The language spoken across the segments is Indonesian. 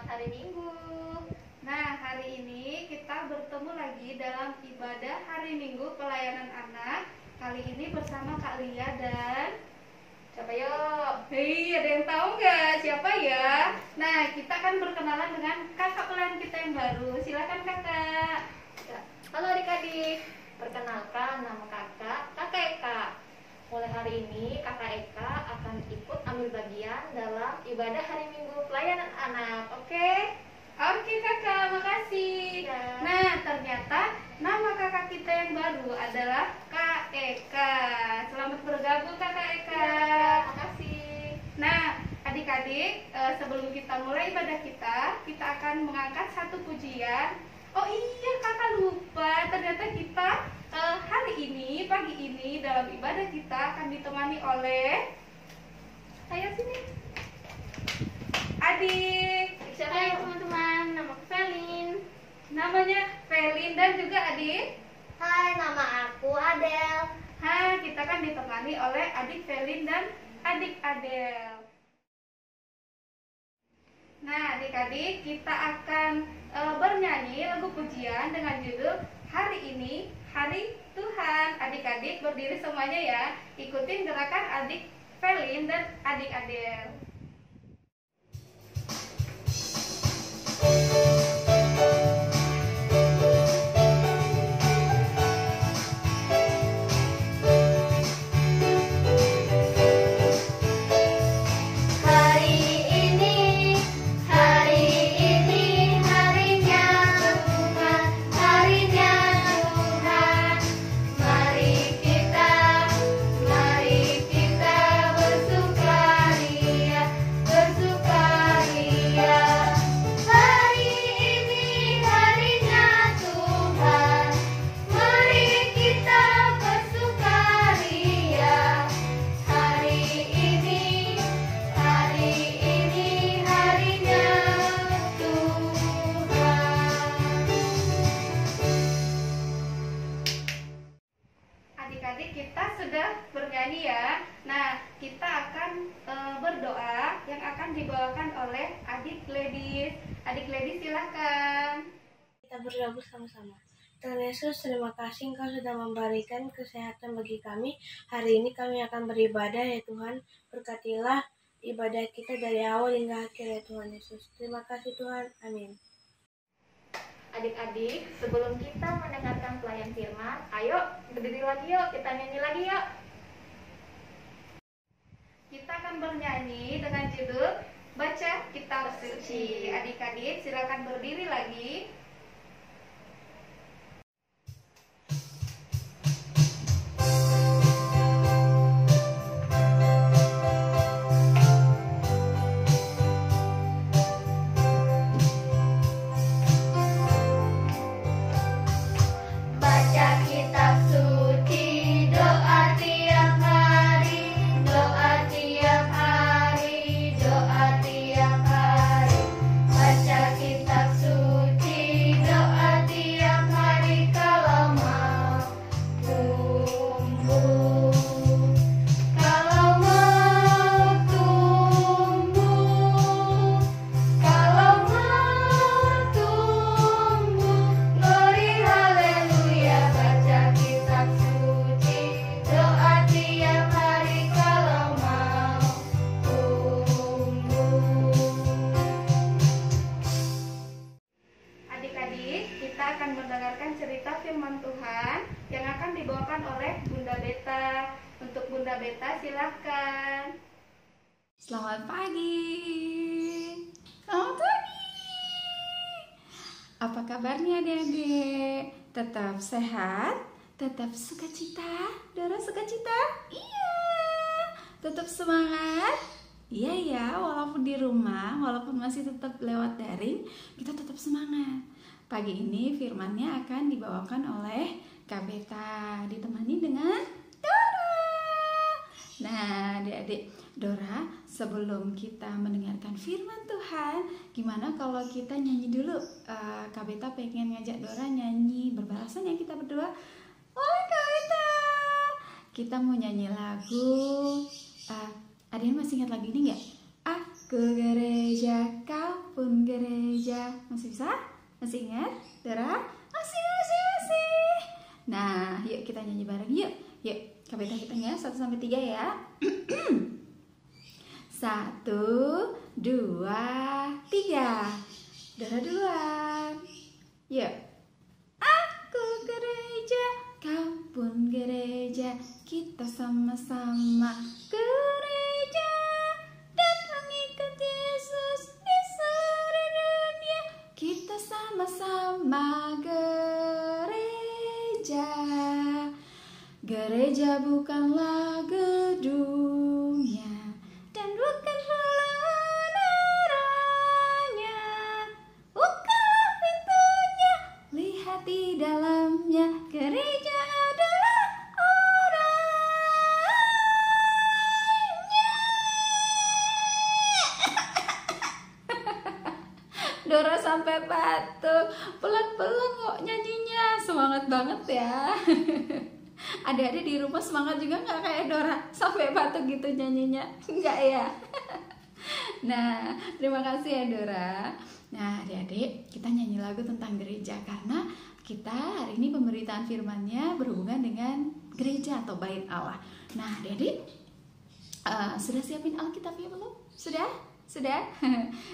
hari Minggu. Nah, hari ini kita bertemu lagi dalam ibadah hari Minggu pelayanan anak. Kali ini bersama Kak Lia dan Siapa yuk? hei, ada yang tahu nggak siapa ya? Nah, kita akan berkenalan dengan kakak pelayan kita yang baru. Silakan kakak. Ya. Halo adik-adik, perkenalkan nama kakak Eka. Mulai hari ini kakak Eka akan ikut ambil bagian dalam ibadah hari Minggu pelayanan anak. Oke? Oke kakak, makasih. Ya. Nah, ternyata nama kakak kita yang baru adalah Kak Eka. Selamat bergabung Kakak Eka. Ya, makasih. Nah, adik-adik, sebelum kita mulai ibadah kita akan mengangkat satu pujian. Oh iya, kakak lupa. Ternyata kita hari ini, pagi ini dalam ibadah kita akan ditemani oleh, ayo sini, adik. Siapa Hai, yuk teman-teman? Nama aku Felin. namanya Felin dan juga adik. Hai, nama aku Adel. Hai, kita kan ditemani oleh adik Felin dan adik Adel. Nah, adik-adik, kita akan bernyanyi lagu pujian dengan judul Hari Ini, Hari Tuhan. Adik-adik berdiri semuanya ya. Ikutin gerakan adik Felin dan adik Adel. Adik-adik, kita sudah bernyanyi ya. Nah, kita akan berdoa yang akan dibawakan oleh adik Gladys. Adik Gladys silahkan. Kita berdoa bersama-sama. Tuhan Yesus, terima kasih Engkau sudah memberikan kesehatan bagi kami. Hari ini kami akan beribadah ya Tuhan. Berkatilah ibadah kita dari awal hingga akhir ya Tuhan Yesus. Terima kasih Tuhan. Amin. Adik-adik, sebelum kita mendengarkan pelayan firman, ayo berdiri lagi yuk, kita nyanyi lagi yuk. Kita akan bernyanyi dengan judul Baca Kitab Suci. Adik-adik silakan berdiri lagi. Adik-adik, kita akan mendengarkan cerita firman Tuhan yang akan dibawakan oleh Bunda Beta. Untuk Bunda Beta, silahkan. Selamat pagi. Selamat pagi. Apa kabarnya adik-adik? Tetap sehat? Tetap sukacita? Dora sukacita? Iya. Tetap semangat? Iya ya, walaupun di rumah, walaupun masih tetap lewat daring, kita tetap semangat. Pagi ini firmannya akan dibawakan oleh Kak Beta, ditemani dengan Dora. Nah, adik-adik, Dora, sebelum kita mendengarkan firman Tuhan, gimana kalau kita nyanyi dulu? Kak Beta pengen ngajak Dora nyanyi berbalasan ya, kita berdua. Oleh Kak Beta, kita mau nyanyi lagu. Ada yang masih ingat lagu ini nggak? Aku gereja, kau pun gereja. Masih bisa? Masih ingat? Dora? Masih. Nah, yuk kita nyanyi bareng yuk. Yuk, Kabeta hitungnya 1 sampai 3 ya. 1, 2, 3. Dora duluan. Yuk. Aku gereja, kau pun gereja, kita sama-sama gereja dan mengikut Yesus di seluruh dunia. Kita sama-sama gereja. Gereja bukanlah gedungnya dan bukan menaranya, bukanlah pintunya, lihat di dalamnya. Gereja adalah orangnya. Dora sampai batuk, pelan-pelan kok nyanyinya, semangat banget ya. Adik-adik di rumah semangat juga nggak kayak Dora sampai batuk gitu nyanyinya? Enggak ya? Nah, terima kasih ya Dora. Nah, adik-adik, kita nyanyi lagu tentang gereja karena kita hari ini pemberitaan firman-Nya berhubungan dengan gereja atau bait Allah. Nah, adik-adik, sudah siapin Alkitabnya belum? Sudah?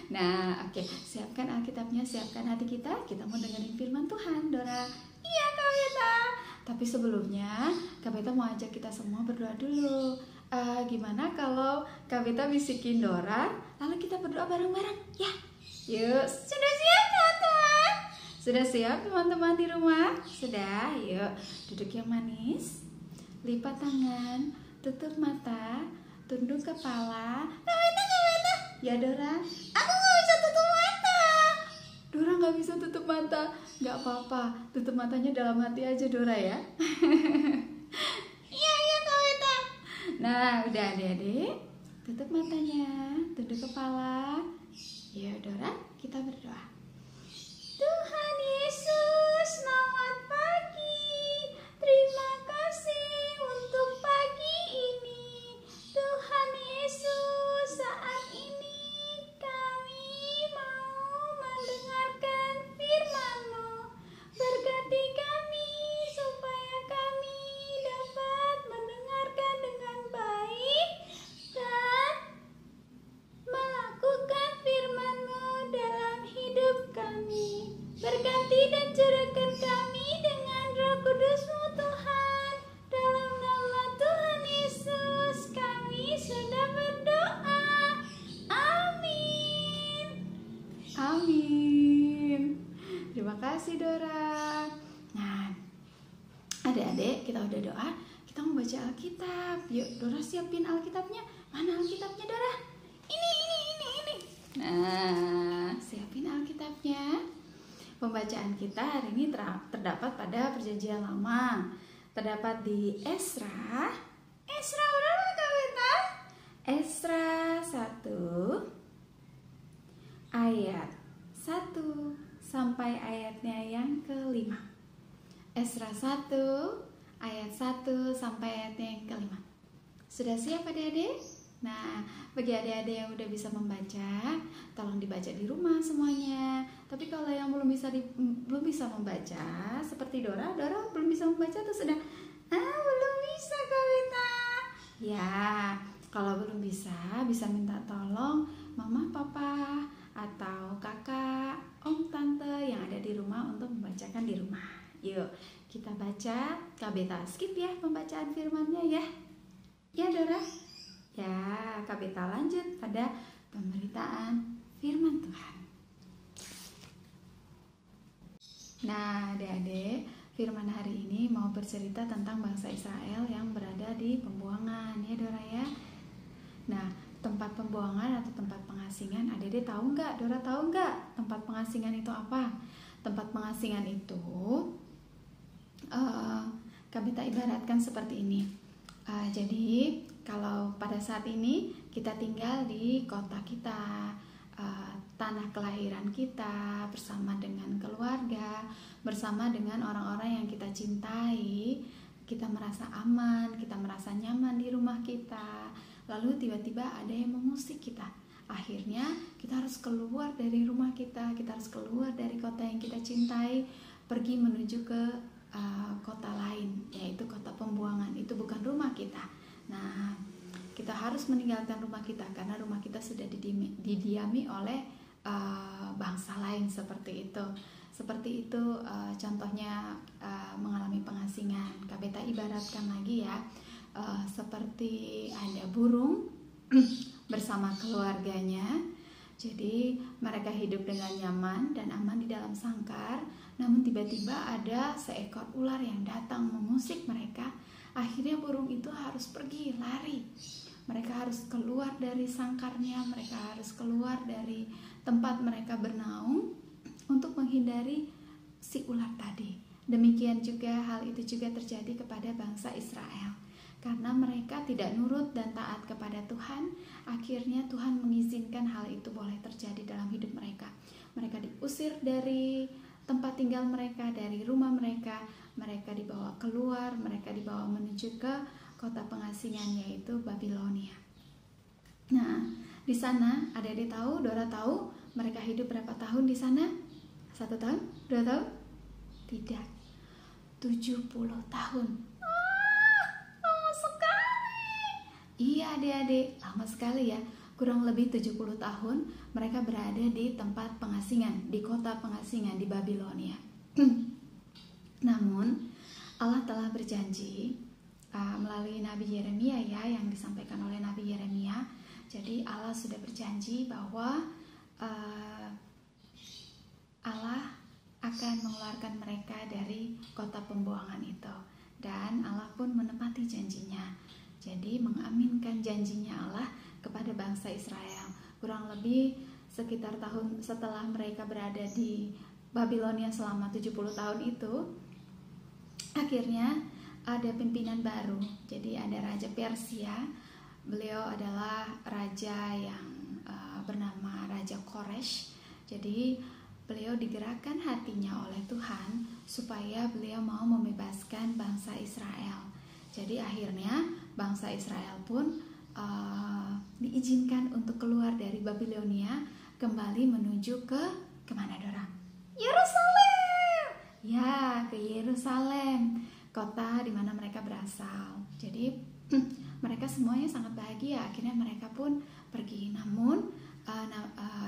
Nah, oke. Siapkan Alkitabnya, siapkan hati kita. Kita mau dengerin firman Tuhan, Dora. Iya, Kabeta. Tapi sebelumnya, Kabeta mau ajak kita semua berdoa dulu. Gimana kalau Kabeta bisikin Dora, lalu kita berdoa bareng-bareng? Ya, yuk. Sudah siap, teman-teman? Sudah siap, teman-teman di rumah? Sudah, yuk. Duduk yang manis, lipat tangan, tutup mata, tunduk kepala. Kabeta. Ya, Dora. Aku nggak bisa tutup mata. Dora nggak bisa tutup mata. Nggak apa-apa, tutup matanya dalam hati aja Dora ya. Iya Kabeta. Nah, udah adik-adik, tutup matanya, tunduk kepala. Ya Dora, kita berdoa. Tuhan Yesus, selamat pagi. Terima kasih untuk pagi ini. Tuhan Yesus, saat ini kami mau mendengarkan firman-Mu. Berkati kami supaya kami dapat mendengarkan dengan baik dan melakukan firman-Mu dalam hidup kami. Berkati dan curahkan kami dengan Roh Kudus-Mu Tuhan. Dalam nama Tuhan Yesus kami sudah berdoa. Amin. Terima kasih Dora. Nah, adik-adik, kita udah doa, kita mau baca Alkitab. Yuk Dora siapin Alkitabnya. Mana Alkitabnya Dora? Ini. Nah, siapin Alkitabnya. Pembacaan kita hari ini terdapat pada Perjanjian Lama. Terdapat di Esra. Esra berapa Kabeta? Esra 1 ayat 1 sampai ayatnya yang ke-5. Esra 1 ayat 1 sampai ayatnya yang ke-5. Sudah siap adik-adik? Nah, bagi adik-adik yang udah bisa membaca, tolong dibaca di rumah semuanya. Tapi kalau yang belum bisa membaca, seperti Dora belum bisa membaca tuh sudah belum bisa Kabeta. Ya, kalau belum bisa minta tolong mama, papa, atau kakak, om, tante yang ada di rumah untuk membacakan di rumah. Yuk, kita baca. Kabeta skip ya pembacaan firman-Nya ya. Ya Dora? Ya, Kabeta lanjut pada pemberitaan firman Tuhan. Nah, adik-adik, firman hari ini mau bercerita tentang bangsa Israel yang berada di pembuangan, ya Dora ya. Nah, tempat pembuangan atau tempat pengasingan, adik-adik tahu nggak? Dora tahu nggak tempat pengasingan itu apa? Tempat pengasingan itu Kabeta ibaratkan seperti ini. Jadi kalau pada saat ini kita tinggal di kota kita, tanah kelahiran kita, bersama dengan keluarga, bersama dengan orang-orang yang kita cintai, kita merasa aman, kita merasa nyaman di rumah kita. Lalu tiba-tiba ada yang mengusik kita, Akhirnya kita harus keluar dari rumah kita harus keluar dari kota yang kita cintai, pergi menuju ke kota lain, yaitu kota pembuangan. Itu bukan rumah kita. Nah, kita harus meninggalkan rumah kita karena rumah kita sudah didiami oleh bangsa lain seperti itu. Seperti itu contohnya mengalami pengasingan. Kabeta ibaratkan lagi ya, seperti ada burung bersama keluarganya. Jadi mereka hidup dengan nyaman dan aman di dalam sangkar. Namun tiba-tiba ada seekor ular yang datang mengusik mereka. Akhirnya burung itu harus pergi, lari. Mereka harus keluar dari sangkarnya, mereka harus keluar dari tempat mereka bernaung untuk menghindari si ular tadi. Demikian juga hal itu juga terjadi kepada bangsa Israel. Karena mereka tidak nurut dan taat kepada Tuhan, akhirnya Tuhan mengizinkan hal itu boleh terjadi dalam hidup mereka. Mereka diusir dari tempat tinggal mereka, dari rumah mereka. Mereka dibawa keluar, mereka dibawa menuju ke kota pengasingan, yaitu Babilonia. Nah, di sana adik-adik tahu, Dora tahu mereka hidup berapa tahun di sana? 1 tahun? 2 tahun? Tidak, 70 tahun. Lama sekali. Iya adik-adik, lama sekali ya. Kurang lebih 70 tahun mereka berada di tempat pengasingan, di kota pengasingan di Babilonia. Namun Allah telah berjanji melalui Nabi Yeremia ya, yang disampaikan oleh Nabi Yeremia. Jadi Allah sudah berjanji bahwa Allah akan mengeluarkan mereka dari kota pembuangan itu, dan Allah pun menepati janjinya. Jadi mengaminkan janjinya Allah kepada bangsa Israel. Kurang lebih sekitar tahun setelah mereka berada di Babilonia selama 70 tahun itu, akhirnya ada pimpinan baru. Jadi ada Raja Persia. Beliau adalah raja yang bernama Raja Koresh. Jadi beliau digerakkan hatinya oleh Tuhan supaya beliau mau membebaskan bangsa Israel. Jadi akhirnya bangsa Israel pun diizinkan untuk keluar dari Babilonia, kembali menuju ke kemana Dora? Yerusalem. Ya, ke Yerusalem, kota di mana mereka berasal. Jadi mereka semuanya sangat bahagia. Akhirnya mereka pun pergi. Namun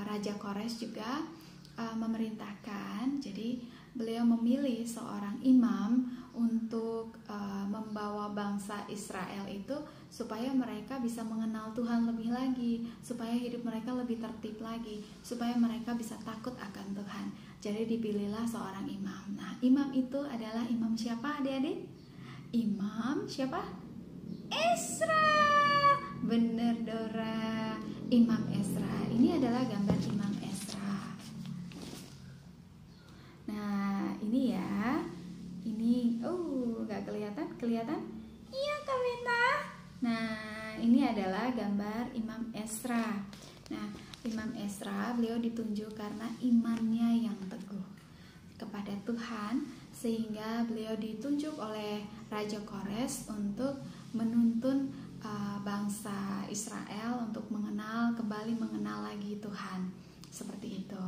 Raja Kores juga memerintahkan. Jadi beliau memilih seorang imam untuk membawa bangsa Israel itu supaya mereka bisa mengenal Tuhan lebih lagi, supaya hidup mereka lebih tertib lagi, supaya mereka bisa takut akan Tuhan. Jadi dipilihlah seorang imam. Nah, imam itu adalah imam siapa adik-adik? Imam siapa? Ezra. Bener Dora, Imam Ezra. Ini adalah gambar Imam Ezra. Nah, ini ya. Ini, gak kelihatan? Kelihatan? Iya, kelihatan. Nah, ini adalah gambar Imam Ezra. Nah, Imam Ezra, beliau ditunjuk karena imannya yang teguh kepada Tuhan, sehingga beliau ditunjuk oleh Raja Kores untuk menuntun bangsa Israel untuk kembali mengenal lagi Tuhan, seperti itu.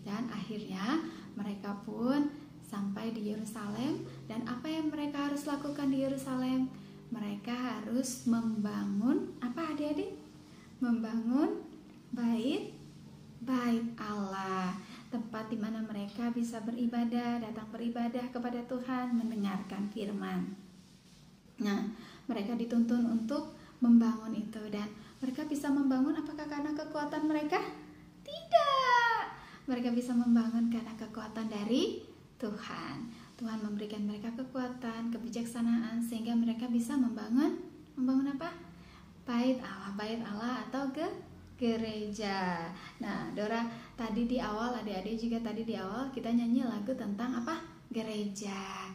Dan akhirnya mereka pun sampai di Yerusalem, dan apa yang mereka harus lakukan di Yerusalem? Mereka harus membangun apa adik-adik? Membangun bait Allah, tempat di mana mereka bisa beribadah, datang beribadah kepada Tuhan, mendengarkan firman. Nah, mereka dituntun untuk membangun itu, dan mereka bisa membangun apakah karena kekuatan mereka? Tidak. Mereka bisa membangun karena kekuatan dari Tuhan. Tuhan memberikan mereka kekuatan, kebijaksanaan, sehingga mereka bisa membangun apa? Bait Allah atau gereja. Nah, Dora tadi di awal, adik-adik juga tadi di awal kita nyanyi lagu tentang apa? Gereja.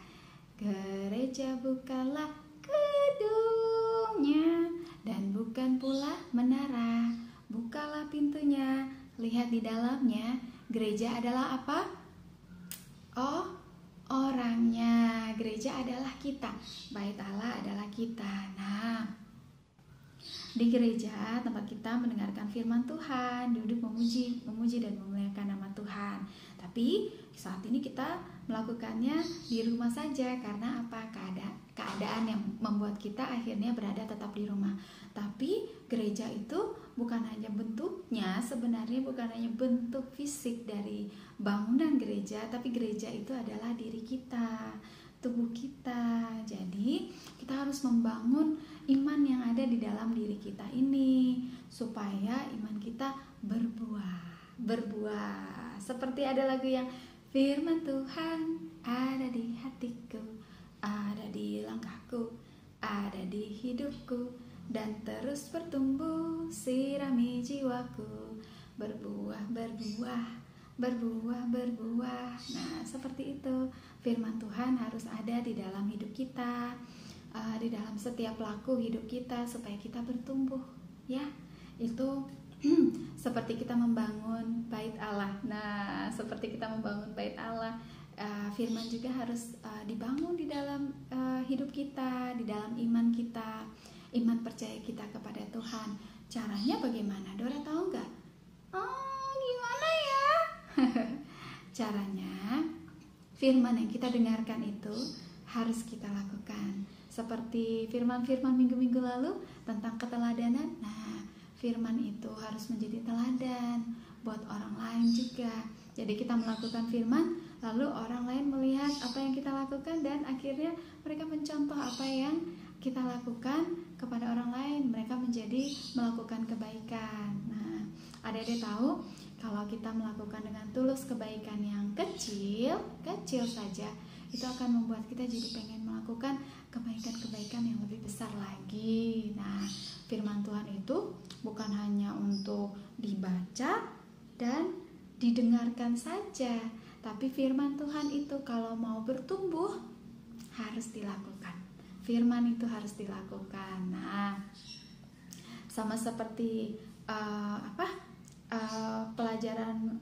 Gereja bukanlah gedungnya dan bukan pula menara. Bukalah pintunya, lihat di dalamnya. Gereja adalah apa? Oh, orangnya. Gereja adalah kita. Bait Allah adalah kita. Nah, di gereja tempat kita mendengarkan firman Tuhan, duduk memuji dan memuliakan nama Tuhan. Tapi saat ini kita melakukannya di rumah saja. Karena apa? Keadaan yang membuat kita akhirnya berada tetap di rumah. Tapi gereja itu bukan hanya bentuknya, sebenarnya bukan hanya bentuk fisik dari bangunan gereja, tapi gereja itu adalah diri kita, tubuh kita. Jadi kita harus membangun iman yang ada di dalam diri kita ini supaya iman kita berbuah. Seperti ada lagu yang firman Tuhan ada di hatiku, ada di langkahku, ada di hidupku, dan terus bertumbuh sirami jiwaku, berbuah. Nah, seperti itu firman Tuhan harus ada di dalam hidup kita, di dalam setiap laku hidup kita supaya kita bertumbuh, ya. Itu seperti kita membangun bait Allah. Nah, seperti kita membangun bait Allah, firman juga harus dibangun di dalam hidup kita, di dalam iman kita, iman percaya kita kepada Tuhan. Caranya bagaimana? Dora tahu nggak? Gimana ya? Caranya, firman yang kita dengarkan itu harus kita lakukan. Seperti firman-firman minggu-minggu lalu tentang keteladanan. Nah, firman itu harus menjadi teladan buat orang lain juga. Jadi kita melakukan firman, lalu orang lain melihat apa yang kita lakukan, dan akhirnya mereka mencontoh apa yang kita lakukan kepada orang lain. Mereka menjadi melakukan kebaikan. Nah, adik-adik tahu kalau kita melakukan dengan tulus kebaikan yang kecil saja, itu akan membuat kita jadi pengen melakukan kebaikan-kebaikan yang lebih besar lagi. Nah, firman Tuhan itu bukan hanya untuk dibaca dan didengarkan saja, tapi firman Tuhan itu kalau mau bertumbuh harus dilakukan. Firman itu harus dilakukan. Nah, sama seperti pelajaran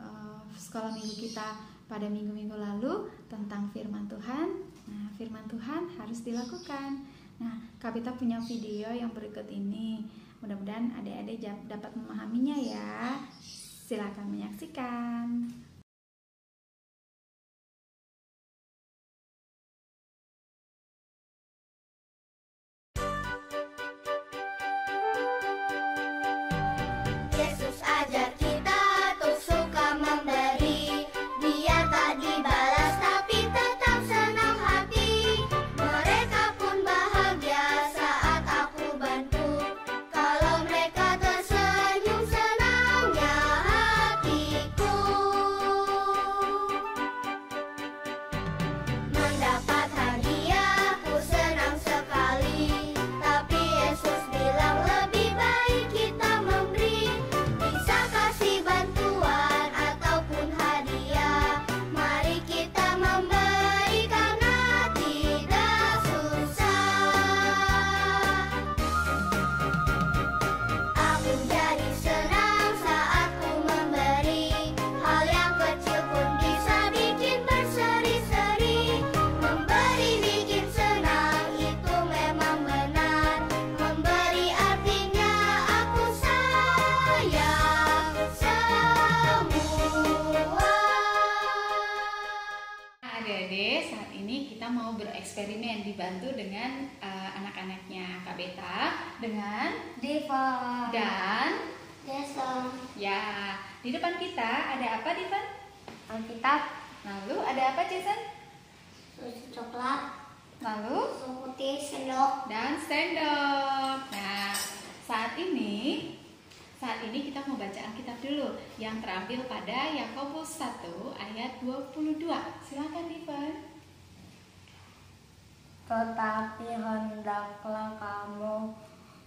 sekolah minggu kita pada minggu-minggu lalu tentang firman Tuhan. Nah, firman Tuhan harus dilakukan. Nah, Kabita punya video yang berikut ini. Mudah-mudahan adik-adik dapat memahaminya ya. Silakan menyaksikan. Yesus ajar kita untuk suka memberi, Dia tak dibalas tapi tetap senang hati. Mereka pun bahagia saat aku bantu, kalau mereka tersenyum senangnya hatiku. Mendapat hadiah ku senang sekali, tapi Yesus bilang lebih baik kita memberi. Bisa kasih bantuan ataupun hadiah, mari kita memberi karena tidak susah. Aku jadi senang saat ku memberi, hal yang kecil pun bisa bikin berseri-seri. Memberi bikin senang, itu memang benar. Memberi artinya aku sayang semua. Adik-adik, saat ini kita mau bereksperimen dibantu dengan anak-anaknya Kabeta dengan Diva dan Jason, ya, di depan kita ada apa, Divan? Alkitab, Lalu ada apa, Jason? susu coklat, Lalu susu putih, sendok. dan sendok. Nah, saat ini kita mau baca Alkitab dulu yang terambil pada Yakobus 1 ayat 22. Silakan, Divan. Tetapi hendaklah kamu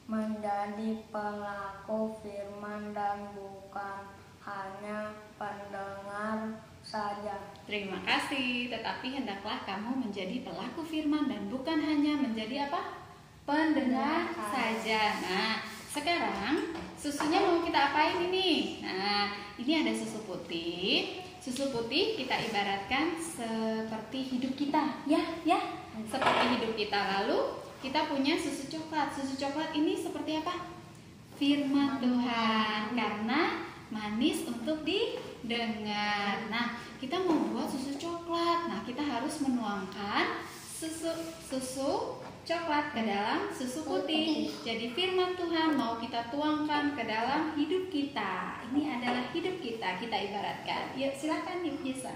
menjadi pelaku firman dan bukan hanya pendengar saja. Terima kasih. Tetapi hendaklah kamu menjadi pelaku firman dan bukan hanya menjadi apa? Pendengar saja. Nah, sekarang susunya mau kita apain ini? Nah, ini ada susu putih. Susu putih kita ibaratkan seperti hidup kita, ya. Seperti hidup kita. Lalu kita punya susu coklat. Susu coklat ini seperti apa? firman Tuhan karena manis untuk didengar. Nah, kita mau buat susu coklat. Nah, kita harus menuangkan susu coklat ke dalam susu putih. Jadi firman Tuhan mau kita tuangkan ke dalam hidup kita. Ini adalah hidup kita, kita ibaratkan. Yuk, silakan Ibu Yesa.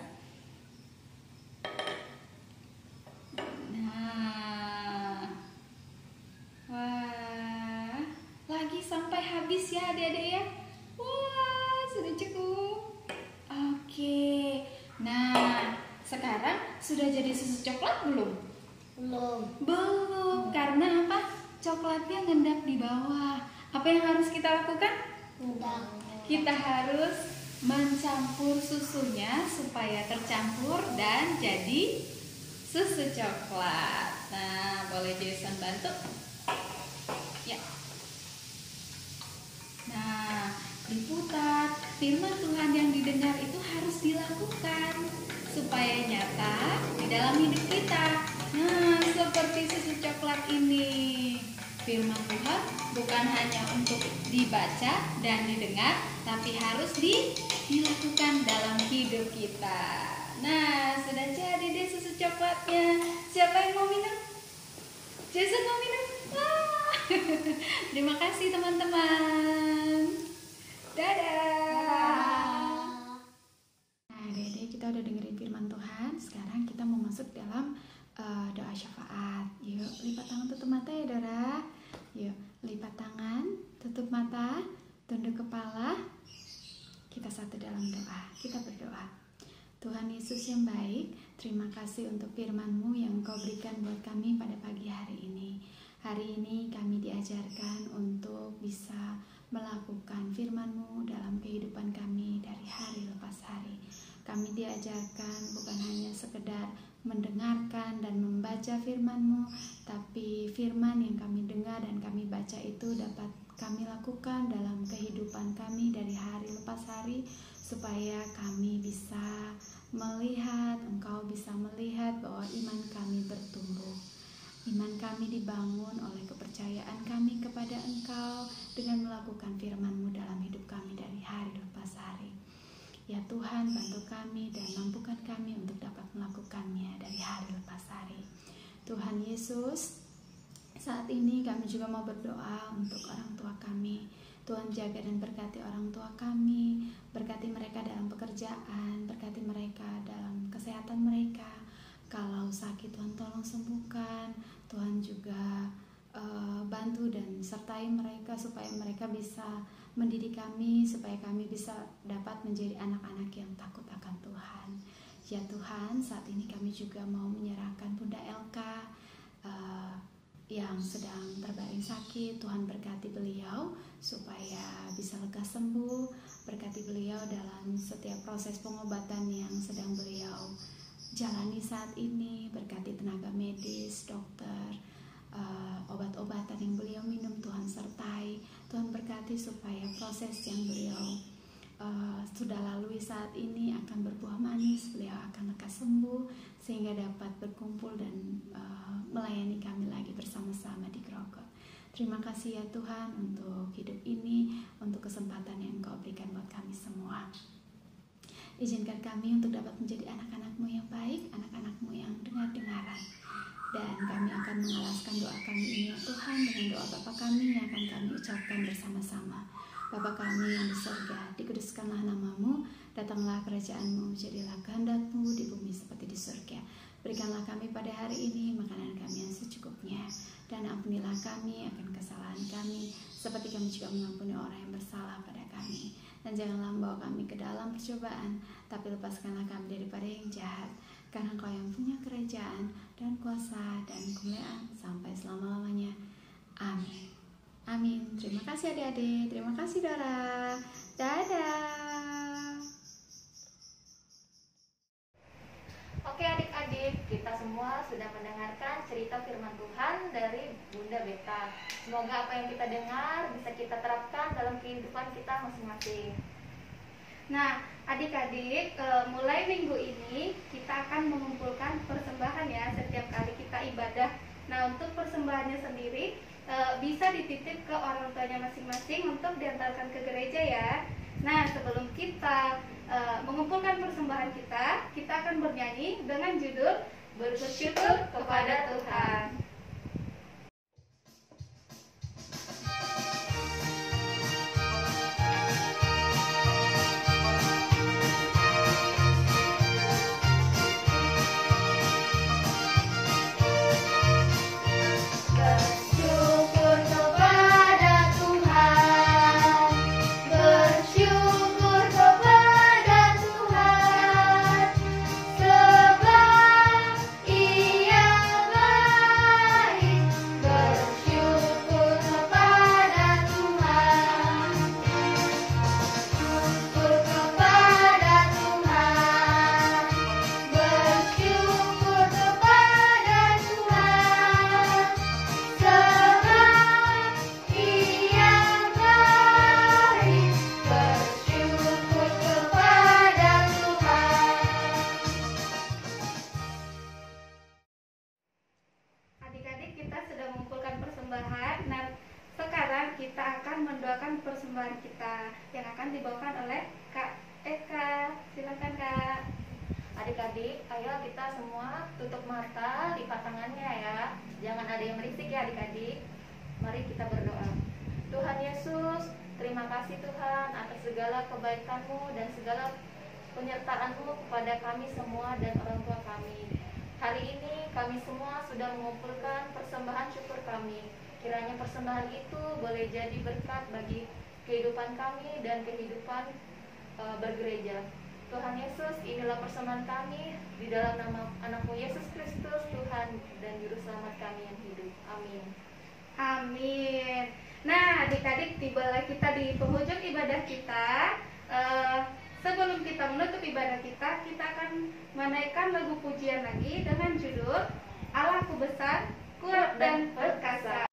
Nah, wah, lagi sampai habis ya adik-adik ya. Wah, sudah cukup. Oke. Nah, sekarang sudah jadi susu coklat belum? Belum, karena apa? Coklatnya ngendap di bawah. Apa yang harus kita lakukan? Kita harus mencampur susunya supaya tercampur dan jadi susu coklat. Nah, boleh Jason bantu? Ya. Nah, diputar. Firman Tuhan yang didengar itu harus dilakukan supaya nyata di dalam hidup kita. Nah, seperti susu coklat ini. Firman Tuhan bukan hanya untuk dibaca dan didengar, tapi harus dilakukan dalam hidup kita. Nah, sudah jadi deh susu coklatnya. Siapa yang mau minum? Jason mau minum? Wah. Terima kasih teman-teman. Dadah. Nah, Dede, kita udah dengerin firman Tuhan. Sekarang kita mau masuk dalam doa syafaat. Yuk, lipat tangan, tutup mata ya, Dora. Yuk, lipat tangan, tutup mata, tunduk kepala. Kita satu dalam doa. Kita berdoa. Tuhan Yesus yang baik, terima kasih untuk firman-Mu yang Engkau berikan buat kami pada pagi hari ini. Hari ini kami diajarkan untuk bisa melakukan firman-Mu dalam kehidupan kami dari hari lepas hari. Kami diajarkan bukan hanya sekedar mendengarkan dan membaca firman-Mu, tapi firman yang kami dengar dan kami baca itu dapat kami lakukan dalam kehidupan kami dari hari lepas hari, supaya kami bisa melihat, Engkau bisa melihat bahwa iman kami bertumbuh. Iman kami dibangun oleh kepercayaan kami kepada Engkau dengan melakukan firman-Mu dalam hidup kami dari hari lepas hari. Ya Tuhan, bantu kami dan mampukan kami untuk dapat melakukannya dari hari lepas hari. Tuhan Yesus, saat ini kami juga mau berdoa untuk orang tua kami. Tuhan jaga dan berkati orang tua kami, berkati mereka dalam pekerjaan, berkati mereka dalam kesehatan mereka. Kalau sakit, Tuhan tolong sembuhkan. Tuhan juga bantu dan sertai mereka supaya mereka bisa mendidik kami, supaya kami bisa dapat menjadi anak-anak yang takut akan Tuhan. Ya Tuhan, saat ini kami juga mau menyerahkan Bunda Elka yang sedang terbaring sakit. Tuhan berkati beliau supaya bisa lekas sembuh, berkati beliau dalam setiap proses pengobatan yang sedang beliau jalani saat ini, berkati tenaga medis, dokter, obat-obatan yang beliau minum, Tuhan sertai. Tuhan berkati supaya proses yang beliau sudah lalui saat ini akan berbuah manis, beliau akan lekas sembuh sehingga dapat berkumpul dan melayani kami lagi bersama-sama di Grogol. Terima kasih ya Tuhan untuk hidup ini, untuk kesempatan yang Engkau berikan buat kami semua. Izinkan kami untuk dapat menjadi anak-anak-Mu yang baik, anak-anak-Mu yang dengar-dengaran. Dan kami akan mengalaskan doa kami ini ya Tuhan dengan doa Bapa kami yang akan kami ucapkan bersama-sama. Bapa kami yang di surga, dikuduskanlah nama-Mu, datanglah kerajaan-Mu, jadilah kehendak-Mu di bumi seperti di surga. Berikanlah kami pada hari ini makanan kami yang secukupnya, dan ampunilah kami akan kesalahan kami, seperti kami juga mengampuni orang yang bersalah pada kami. Dan janganlah membawa kami ke dalam percobaan, tapi lepaskanlah kami daripada yang jahat. Karena Engkau yang punya kerajaan dan kuasa dan kemuliaan sampai selama-lamanya. Amin. Amin. Terima kasih adik-adik. Terima kasih Dora. Dadah. Oke adik-adik, kita semua sudah mendengarkan cerita firman Tuhan dari Bunda Beta. Semoga apa yang kita dengar bisa kita terapkan dalam kehidupan kita masing-masing. Nah, adik-adik, mulai minggu ini kita akan mengumpulkan persembahan ya. Setiap kali kita ibadah Nah, untuk persembahannya sendiri bisa dititip ke orang tuanya masing-masing untuk diantarkan ke gereja ya. Nah, sebelum kita mengumpulkan persembahan kita akan bernyanyi dengan judul Bersyukur kepada Tuhan. Adik-adik, kita sudah mengumpulkan persembahan. Nah, sekarang kita akan mendoakan persembahan kita yang akan dibawakan oleh Kak Eka. Silakan Kak. Adik-adik, ayo kita semua tutup mata, lipat tangannya ya. Jangan ada yang berisik ya adik-adik. Mari kita berdoa. Tuhan Yesus, terima kasih Tuhan atas segala kebaikan-Mu dan segala penyertaan-Mu kepada kami semua dan orang tua kami. Hari ini kami semua sudah mengumpulkan persembahan syukur kami. Kiranya persembahan itu boleh jadi berkat bagi kehidupan kami dan kehidupan bergereja. Tuhan Yesus, inilah persembahan kami di dalam nama Anak-Mu Yesus Kristus, Tuhan dan Juru Selamat kami yang hidup. Amin. Amin. Nah, adik-adik, tibalah kita di penghujung ibadah kita. Sebelum kita menutup ibadah kita akan menaikkan lagu pujian lagi dengan judul Allahku besar, kuat dan perkasa.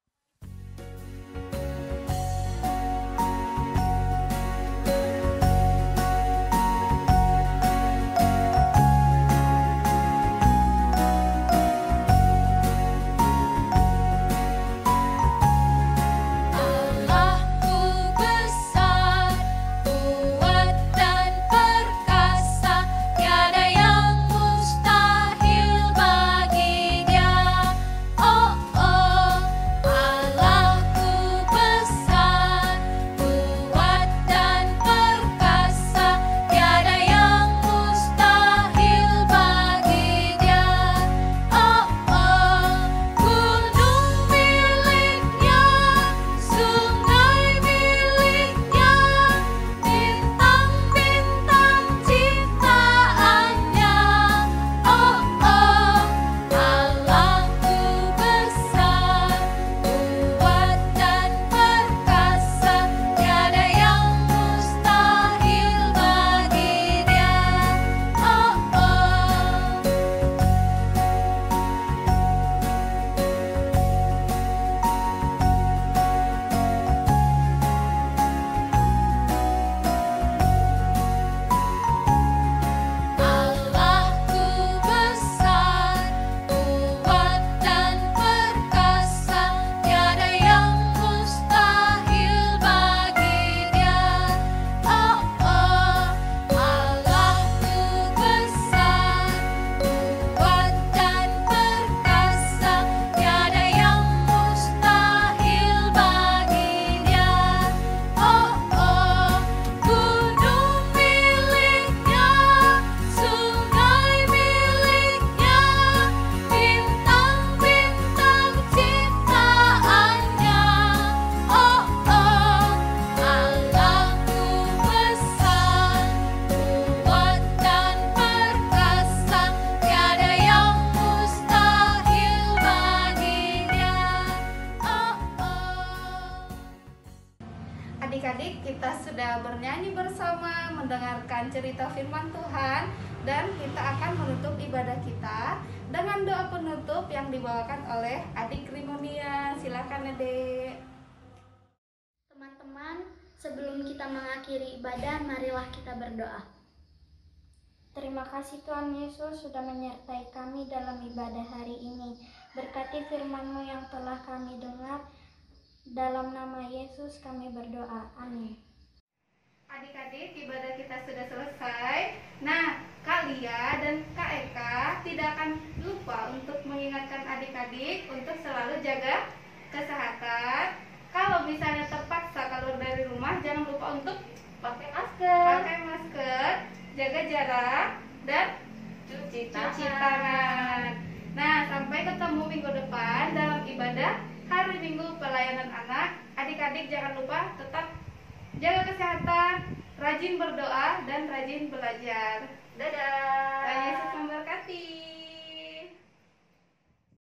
Adik-adik, kita sudah bernyanyi bersama, mendengarkan cerita firman Tuhan, dan kita akan menutup ibadah kita dengan doa penutup yang dibawakan oleh Adik Rimonia. Silakan Adik. Teman-teman, sebelum kita mengakhiri ibadah, marilah kita berdoa. Terima kasih Tuhan Yesus sudah menyertai kami dalam ibadah hari ini. Berkati firman-Mu yang telah kami dengar. Dalam nama Yesus kami berdoa. Amin. Adik-adik, ibadah kita sudah selesai. Nah, Kak Lia dan Kak Eka tidak akan lupa untuk mengingatkan adik-adik untuk selalu jaga kesehatan. Kalau misalnya terpaksa keluar dari rumah, jangan lupa untuk Pakai masker, jaga jarak, dan cuci cuci tangan. Nah, sampai ketemu minggu depan dalam ibadah hari Minggu pelayanan anak. Adik-adik jangan lupa tetap jaga kesehatan, rajin berdoa, dan rajin belajar. Dadah. Tuhan Yesus memberkati.